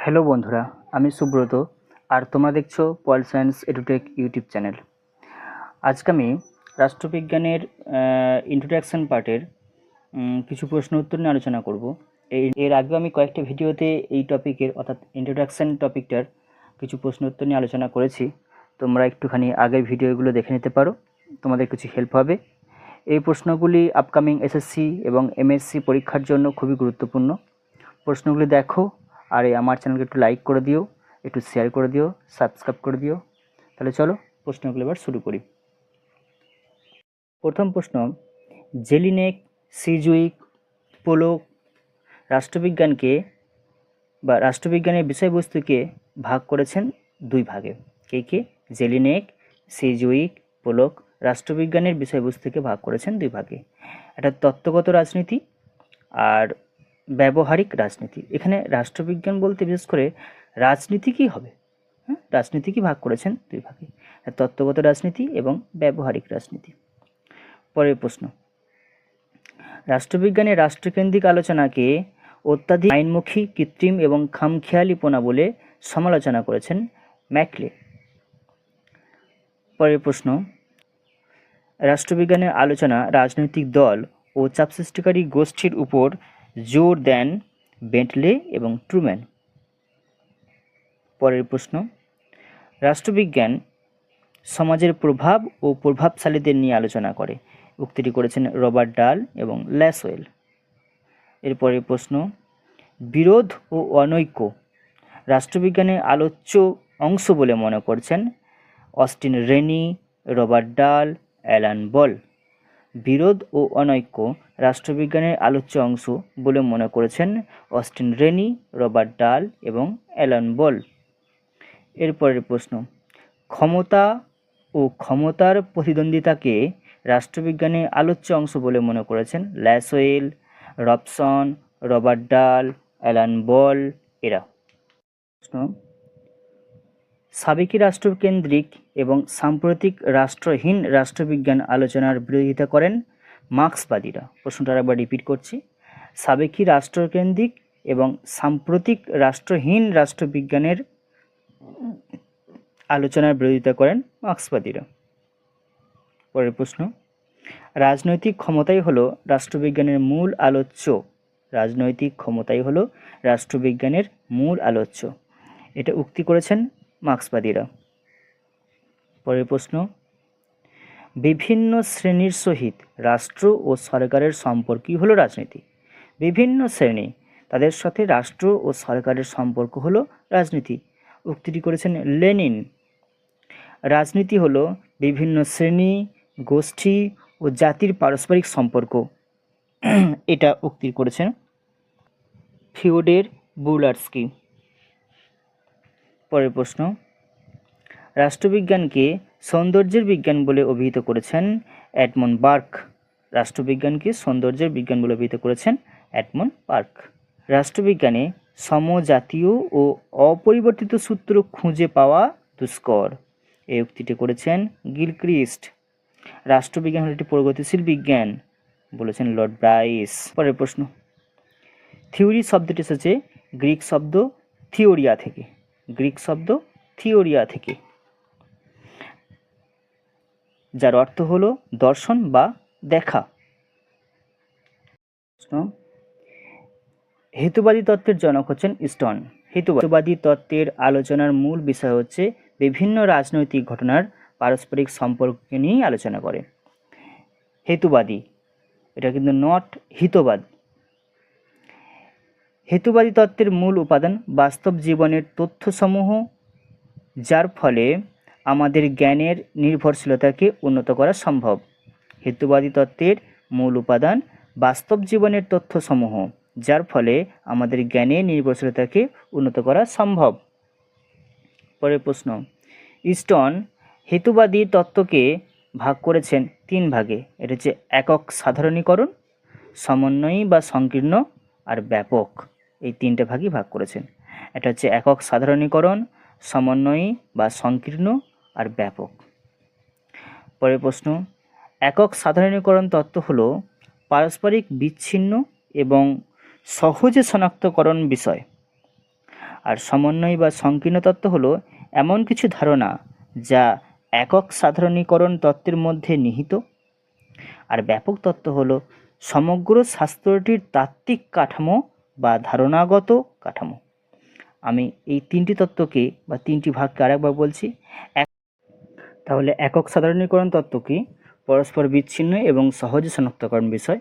Hello বন্ধুরা, আমি সুব্রত আর তোমরা দেখছো pol science edtech YouTube channel. আজকে আমি রাষ্ট্রবিজ্ঞানের ইন্ট্রোডাকশন পার্টের কিছু প্রশ্ন উত্তর নিয়ে আলোচনা করব। এর আগে আমি কয়েকটা ভিডিওতে এই টপিকের অর্থাৎ ইন্ট্রোডাকশন টপিকটার কিছু প্রশ্ন উত্তর নিয়ে আলোচনা করেছি। তোমরা একটুখানি আগের ভিডিওগুলো দেখে নিতে পারো, তোমাদের কিছু হেল্প হবে। এই প্রশ্নগুলি আপকামিং এসএসসি এবং এমএসসি পরীক্ষার জন্য খুবই গুরুত্বপূর্ণ। প্রশ্নগুলি দেখো আর আমার চ্যানেলকে একটু লাইক করে দিও, একটু শেয়ার করে দিও, সাবস্ক্রাইব করে দিও। তাহলে চলো প্রশ্নগুলো এবার শুরু করি। প্রথম প্রশ্ন, জেলিনেক, সিজুইক, পোলক রাষ্ট্রবিজ্ঞানকে বা রাষ্ট্রবিজ্ঞানের বিষয়বস্তুকে ভাগ করেছেন দুই ভাগে। কে? জেলিনেক, সিজুইক, পোলক রাষ্ট্রবিজ্ঞানের বিষয়বস্তুকে ভাগ করেছেন দুই ভাগে। একটা তত্ত্বগত রাজনীতি আর ব্যবহারিক রাজনীতি। এখানে রাষ্ট্রবিজ্ঞান বলতে বিশেষ করে রাজনীতি কী হবে, রাজনীতি কি ভাগ করেছেন দুই ভাগে, তত্ত্বগত রাজনীতি এবং ব্যবহারিক রাজনীতি। পরের প্রশ্ন, রাষ্ট্রবিজ্ঞানের রাষ্ট্রকেন্দ্রিক আলোচনাকে অত্যাধিক আইনমুখী, কৃত্রিম এবং খামখেয়ালিপনা বলে সমালোচনা করেছেন ম্যাকলে। পরের প্রশ্ন, রাষ্ট্রবিজ্ঞানের আলোচনা রাজনৈতিক দল ও চাপ সৃষ্টিকারী গোষ্ঠীর উপর জোর দেন বেন্টলে এবং ট্রুম্যান। পরের প্রশ্ন, রাষ্ট্রবিজ্ঞান সমাজের প্রভাব ও প্রভাবশালীদের নিয়ে আলোচনা করে। উক্তিটি করেছেন রবার্ট ডাল এবং ল্যাসওয়েল। এরপরের প্রশ্ন, বিরোধ ও অনৈক্য রাষ্ট্রবিজ্ঞানের আলোচ্য অংশ বলে মনে করছেন অস্টিন রেনি, রবার্ট ডাল, অ্যালান বল। বিরোধ ও অনৈক্য রাষ্ট্রবিজ্ঞানের আলোচ্য অংশ বলে মনে করেছেন অস্টিন রেনি, রবার্ট ডাল এবং অ্যালান বল। এরপরের প্রশ্ন, ক্ষমতা ও ক্ষমতার প্রতিদ্বন্দ্বিতাকে রাষ্ট্রবিজ্ঞানের আলোচ্য অংশ বলে মনে করেছেন ল্যাসওয়েল, রবসন, রবার্ট ডাল, অ্যালান বল এরা। প্রশ্ন, সাবেকি রাষ্ট্রকেন্দ্রিক এবং সাম্প্রতিক রাষ্ট্রহীন রাষ্ট্রবিজ্ঞান আলোচনার বিরোধিতা করেন মার্ক্সবাদীরা। প্রশ্নটা একবার রিপিট করছি, সাবেকি রাষ্ট্রকেন্দ্রিক এবং সাম্প্রতিক রাষ্ট্রহীন রাষ্ট্রবিজ্ঞানের আলোচনার বিরোধিতা করেন মার্ক্সবাদীরা। পরের প্রশ্ন, রাজনৈতিক ক্ষমতাই হলো রাষ্ট্রবিজ্ঞানের মূল আলোচ্য। রাজনৈতিক ক্ষমতাই হলো রাষ্ট্রবিজ্ঞানের মূল আলোচ্য, এটা উক্তি করেছেন মার্ক্সবাদীরা। পরের প্রশ্ন, বিভিন্ন শ্রেণীর সহিত রাষ্ট্র ও সরকারের সম্পর্কই হলো রাজনীতি। বিভিন্ন শ্রেণী, তাদের সাথে রাষ্ট্র ও সরকারের সম্পর্ক হলো রাজনীতি, উক্তিটি করেছেন লেনিন। রাজনীতি হলো বিভিন্ন শ্রেণী, গোষ্ঠী ও জাতির পারস্পরিক সম্পর্ক, এটা উক্তি করেছেন থিওডোর বুলারস্কি। পরের প্রশ্ন, রাষ্ট্রবিজ্ঞানকে সৌন্দর্যের বিজ্ঞান বলে অভিহিত করেছেন এডমন্ড বার্ক। রাষ্ট্রবিজ্ঞানকে সৌন্দর্যের বিজ্ঞান বলে অভিহিত করেছেন এডমন্ড বার্ক। রাষ্ট্রবিজ্ঞানে সমজাতীয় ও অপরিবর্তিত সূত্র খুঁজে পাওয়া দুষ্কর, এই উক্তিটি করেছেন গিলক্রিস্ট। রাষ্ট্রবিজ্ঞান হল একটি প্রগতিশীল বিজ্ঞান, বলেছেন লর্ড ব্রাইস। পরের প্রশ্ন, থিওরি শব্দটি এসেছে গ্রিক শব্দ থিওরিয়া থেকে। গ্রিক শব্দ থিওরিয়া থেকে, যার অর্থ হলো দর্শন বা দেখা। হেতুবাদী তত্ত্বের জনক হচ্ছেন স্টোন। হেতুবাদী তত্ত্বের আলোচনার মূল বিষয় হচ্ছে বিভিন্ন রাজনৈতিক ঘটনার পারস্পরিক সম্পর্ককে নিয়ে আলোচনা করে। হেতুবাদী, এটা কিন্তু নট হিতবাদ। হেতুবাদী তত্ত্বের মূল উপাদান বাস্তব জীবনের তথ্যসমূহ, যার ফলে আমাদের জ্ঞানের নির্ভরশীলতাকে উন্নত করা সম্ভব। হেতুবাদী তত্ত্বের মূল উপাদান বাস্তব জীবনের তথ্যসমূহ, যার ফলে আমাদের জ্ঞানের নির্ভরশীলতাকে উন্নত করা সম্ভব। পরের প্রশ্ন, স্টোন হেতুবাদী তত্ত্বকে ভাগ করেছেন তিন ভাগে। এটা হচ্ছে একক সাধারণীকরণ, সমন্বয়ী বা সংকীর্ণ আর ব্যাপক। এই তিনটে ভাগই ভাগ করেছেন। এটা হচ্ছে একক সাধারণীকরণ, সমন্বয়ী বা সংকীর্ণ আর ব্যাপক। পরের প্রশ্ন, একক সাধারণীকরণ তত্ত্ব হলো পারস্পরিক বিচ্ছিন্ন এবং সহজে শনাক্তকরণ বিষয়। আর সমন্বয় বা সংকীর্ণ তত্ত্ব হলো এমন কিছু ধারণা যা একক সাধারণীকরণ তত্ত্বের মধ্যে নিহিত। আর ব্যাপক তত্ত্ব হলো সমগ্র শাস্ত্রটির তাত্ত্বিক কাঠামো বা ধারণাগত কাঠামো। আমি এই তিনটি তত্ত্বকে বা তিনটি ভাগকে আরেকবার বলছি। তাহলে একক সাধারণীকরণ তত্ত্ব কি? পরস্পর বিচ্ছিন্ন এবং সহজে শনাক্তকরণ বিষয়।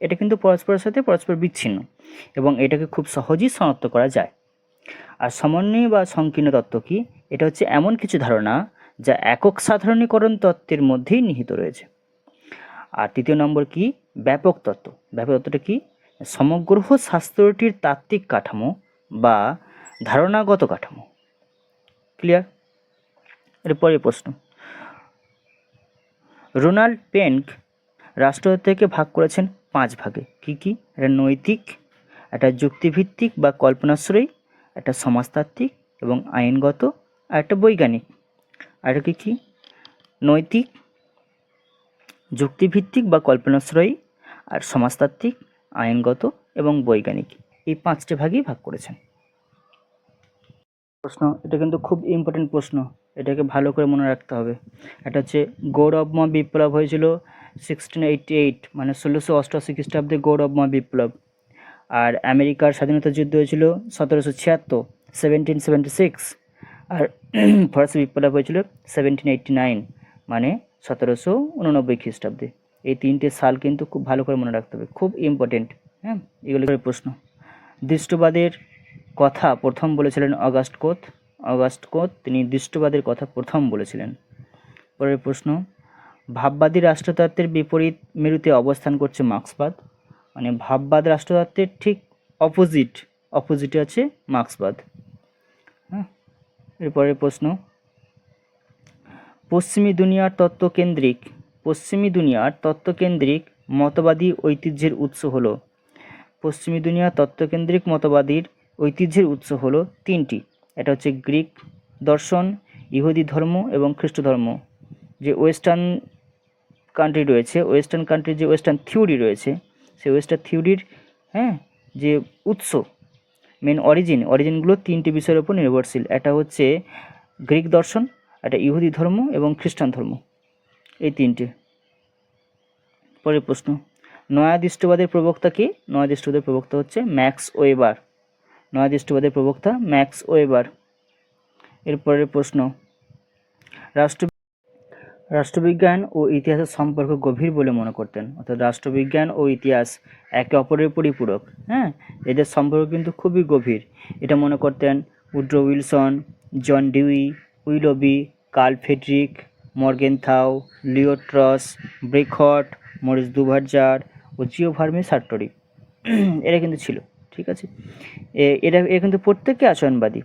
এটা কিন্তু পরস্পরের সাথে পরস্পর বিচ্ছিন্ন এবং এটাকে খুব সহজেই শনাক্ত করা যায়। আর সমন্বয় বা সংকীর্ণ তত্ত্ব কি? এটা হচ্ছে এমন কিছু ধারণা যা একক সাধারণীকরণ তত্ত্বের মধ্যেই নিহিত রয়েছে। আর তৃতীয় নম্বর কি? ব্যাপক তত্ত্ব। ব্যাপক তত্ত্বটা কি? সমগ্র শাস্ত্রটির তাত্ত্বিক কাঠামো বা ধারণাগত কাঠামো। ক্লিয়ার? এরপরের প্রশ্ন, রোনাল্ড পেন্ক রাষ্ট্রতত্ত্বকে ভাগ করেছেন 5 ভাগে। কি কি? একটা নৈতিক, একটা যুক্তিভিত্তিক বা কল্পনাশ্রয়ী, একটা সমাজতাত্ত্বিক এবং আইনগত, আর একটা বৈজ্ঞানিক। আর কি কি? নৈতিক, যুক্তিভিত্তিক বা কল্পনাশ্রয়ী, আর সমাজতাত্ত্বিক, আইনগত এবং বৈজ্ঞানিক। এই 5টে ভাগেই ভাগ করেছেন। প্রশ্ন, এটা কিন্তু খুব ইম্পর্টেন্ট প্রশ্ন, এটাকে ভালো করে মনে রাখতে হবে। এটা হচ্ছে গৌরবময় বিপ্লব হয়েছিল 1688, মানে 1688 খ্রিস্টাব্দে গৌরবময় বিপ্লব। আর আমেরিকার স্বাধীনতা যুদ্ধ হয়েছিল 1776, 1776। আর ফরাসি বিপ্লব হয়েছিল 1789, মানে 1789 খ্রিস্টাব্দে। এই 3টে সাল কিন্তু খুব ভালো করে মনে রাখতে হবে, খুব ইম্পর্টেন্ট। হ্যাঁ, এগুলো প্রশ্ন। দৃষ্টবাদের কথা প্রথম বলেছিলেন অগাস্ট কোত। অগাস্ট কোত তিনি দৃষ্টবাদের কথা প্রথম বলেছিলেন। পরের প্রশ্ন, ভাববাদী রাষ্ট্রতত্ত্বের বিপরীত মেরুতে অবস্থান করছে মার্ক্সবাদ। মানে ভাববাদ রাষ্ট্রতত্ত্বের ঠিক অপোজিটে আছে মার্ক্সবাদ। হ্যাঁ, এরপরের প্রশ্ন, পশ্চিমী দুনিয়ার তত্ত্বকেন্দ্রিক মতবাদী ঐতিহ্যের উৎস হলো। পশ্চিমী দুনিয়ার তত্ত্বকেন্দ্রিক মতবাদীর ঐতিহ্যের উৎস হলো 3টি। এটা হচ্ছে গ্রিক দর্শন, ইহুদি ধর্ম এবং খ্রিস্ট ধর্ম। যে ওয়েস্টার্ন কান্ট্রির যে ওয়েস্টার্ন থিওরি রয়েছে, সেই ওয়েস্টার্ন থিওরির যে উৎস, মেন অরিজিনগুলো 3টি বিষয়ের উপর নির্ভরশীল। এটা হচ্ছে গ্রিক দর্শন, এটা ইহুদি ধর্ম এবং খ্রিস্টান ধর্ম, এই 3টে। পরের প্রশ্ন, নয়া দৃষ্টবাদের প্রবক্তা কে? নয়া দৃষ্টবাদের প্রবক্তা হচ্ছে ম্যাক্স ওয়েবার। এরপরের প্রশ্ন, রাষ্ট্রবিজ্ঞান ও ইতিহাসের সম্পর্ক গভীর বলে মনে করতেন। অর্থাৎ রাষ্ট্রবিজ্ঞান ও ইতিহাস একে অপরের পরিপূরক। এদের সম্পর্ক কিন্তু খুবই গভীর, এটা মনে করতেন Woodrow Wilson, John Dewey, Willoughby, Carl Friedrich, Morgenthau, Leo Strauss, Brecht, Maurice Duverger ও জিওভার্মি সার্টোরি। এরা কিন্তু ছিল, ঠিক আছে। এরা কিন্তু প্রত্যেকে আচরণবাদী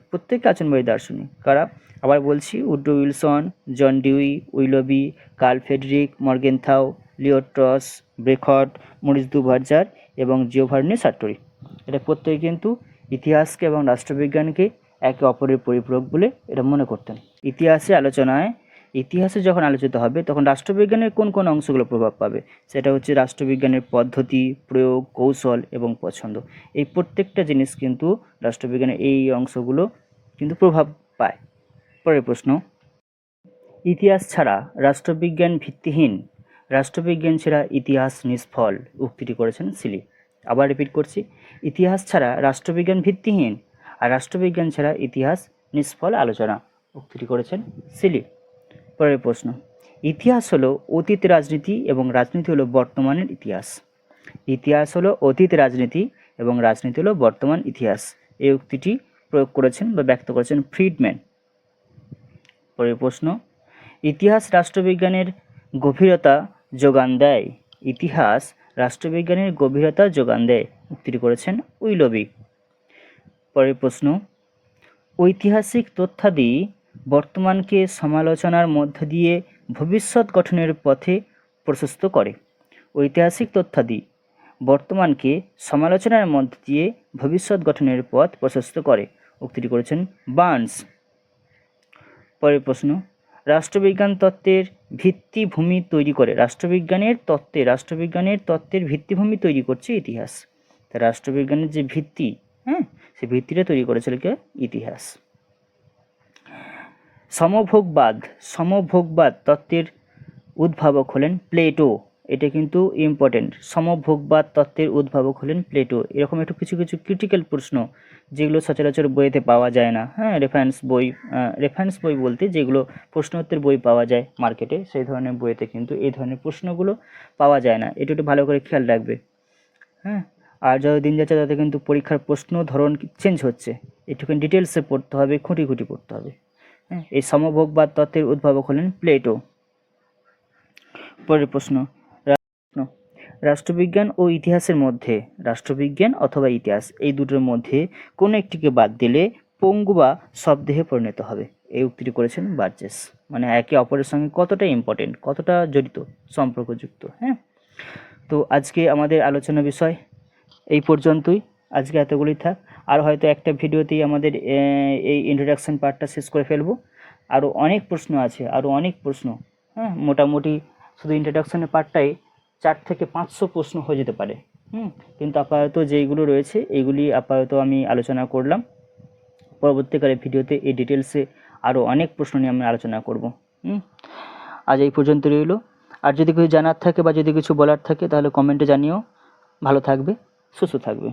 দার্শনিক। কারা? আবার বলছি, Woodrow Wilson, John Dewey, Willoughby, Carl Friedrich, Morgenthau, Leo Strauss, Brecht, Maurice Duverger এবং জিওভার্নি সার্টোরি। এটা প্রত্যেকে কিন্তু ইতিহাসকে এবং রাষ্ট্রবিজ্ঞানকে একে অপরের পরিপূরক বলে এটা মনে করতেন। ইতিহাসে যখন আলোচিত হবে তখন রাষ্ট্রবিজ্ঞানের কোন কোন অংশগুলো প্রভাব পাবে, সেটা হচ্ছে রাষ্ট্রবিজ্ঞানের পদ্ধতি, প্রয়োগ, কৌশল এবং পছন্দ। এই প্রত্যেকটা জিনিস কিন্তু রাষ্ট্রবিজ্ঞানের এই অংশগুলো কিন্তু প্রভাব পায়। পরের প্রশ্ন, ইতিহাস ছাড়া রাষ্ট্রবিজ্ঞান ইতিহাস নিষ্ফল উক্তিটি করেছেন সিলি। আবার রিপিট করছি, ইতিহাস ছাড়া রাষ্ট্রবিজ্ঞান ভিত্তিহীন আর রাষ্ট্রবিজ্ঞান ছাড়া ইতিহাস নিষ্ফল আলোচনা উক্তিটি করেছেন সিলি। পরের প্রশ্ন, ইতিহাস হলো অতীত রাজনীতি এবং রাজনীতি হলো বর্তমানের ইতিহাস। ইতিহাস হলো অতীত রাজনীতি এবং রাজনীতি হলো বর্তমান ইতিহাস। এই উক্তিটি প্রয়োগ করেছেন বা ব্যক্ত করেছেন ফ্রিডম্যান। পরের প্রশ্ন, ইতিহাস রাষ্ট্রবিজ্ঞানের গভীরতা যোগান দেয়। উক্তিটি করেছেন উইলবি। পরের প্রশ্ন, ঐতিহাসিক তথ্যাদি বর্তমানকে সমালোচনার মধ্য দিয়ে ভবিষ্যৎ গঠনের পথে প্রশস্ত করে। ঐতিহাসিক তথ্যাদি বর্তমানকে সমালোচনার মধ্য দিয়ে ভবিষ্যৎ গঠনের পথ প্রশস্ত করে। উক্তিটি করেছেন বার্নস। পরের প্রশ্ন, রাষ্ট্রবিজ্ঞান তত্ত্বের ভিত্তিভূমি তৈরি করে। রাষ্ট্রবিজ্ঞানের তত্ত্বের ভিত্তিভূমি তৈরি করছে ইতিহাস। তা রাষ্ট্রবিজ্ঞানের যে ভিত্তি, সেই ভিত্তিটা তৈরি করেছিল কে? ইতিহাস। সমভোগবাদ তত্ত্বের উদ্ভাবক হলেন প্লেটো। এটা কিন্তু ইম্পর্টেন্ট। সমভোগবাদ তত্ত্বের উদ্ভাবক হলেন প্লেটো। এরকম একটু কিছু কিছু ক্রিটিক্যাল প্রশ্ন যেগুলো সচরাচর বইতে পাওয়া যায় না, হ্যাঁ, রেফারেন্স বই বলতে যেগুলো প্রশ্নোত্তর বই পাওয়া যায় মার্কেটে, সেই ধরনের বইতে কিন্তু এই ধরনের প্রশ্নগুলো পাওয়া যায় না। এটা একটু ভালো করে খেয়াল রাখবে, হ্যাঁ। আর যত দিন যাচ্ছে তাতে কিন্তু পরীক্ষার প্রশ্ন ধরন চেঞ্জ হচ্ছে, একটুখানি ডিটেলসে পড়তে হবে, খুঁটি পড়তে হবে, হ্যাঁ। এই সমভোগবাদ তত্ত্বের উদ্ভাবক হলেন প্লেটো। পরের প্রশ্ন, রাষ্ট্রবিজ্ঞান ও ইতিহাসের মধ্যে, রাষ্ট্রবিজ্ঞান অথবা ইতিহাস এই দুটোর মধ্যে কোনো একটিকে বাদ দিলে পঙ্গু বা শবদেহে পরিণত হবে। এই উক্তিটি করেছেন বার্জেস। মানে একে অপরের সঙ্গে কতটা ইম্পর্টেন্ট, কতটা জড়িত, সম্পর্কযুক্ত, হ্যাঁ। তো আজকে আমাদের আলোচনা বিষয় এই পর্যন্তই, আজকে এতগুলোই থাক। আর হয়তো একটা ভিডিওতেই আমাদের এই ইন্ট্রোডাকশন পার্টটা শেষ করে ফেলবো। আরও অনেক প্রশ্ন আছে, হ্যাঁ। মোটামুটি শুধু ইন্ট্রোডাকশনের পার্টটাই 4 থেকে 500 প্রশ্ন হয়ে যেতে পারে, কিন্তু আপাতত যেইগুলো রয়েছে এইগুলি আপাতত আমি আলোচনা করলাম। পরবর্তীকালে ভিডিওতে এই ডিটেলসে আরও অনেক প্রশ্ন নিয়ে আমি আলোচনা করব। আজ এই পর্যন্ত রইল। আর যদি কিছু জানার থাকে বা যদি কিছু বলার থাকে তাহলে কমেন্টে জানিও। ভালো থাকবে, সুস্থ থাকবে।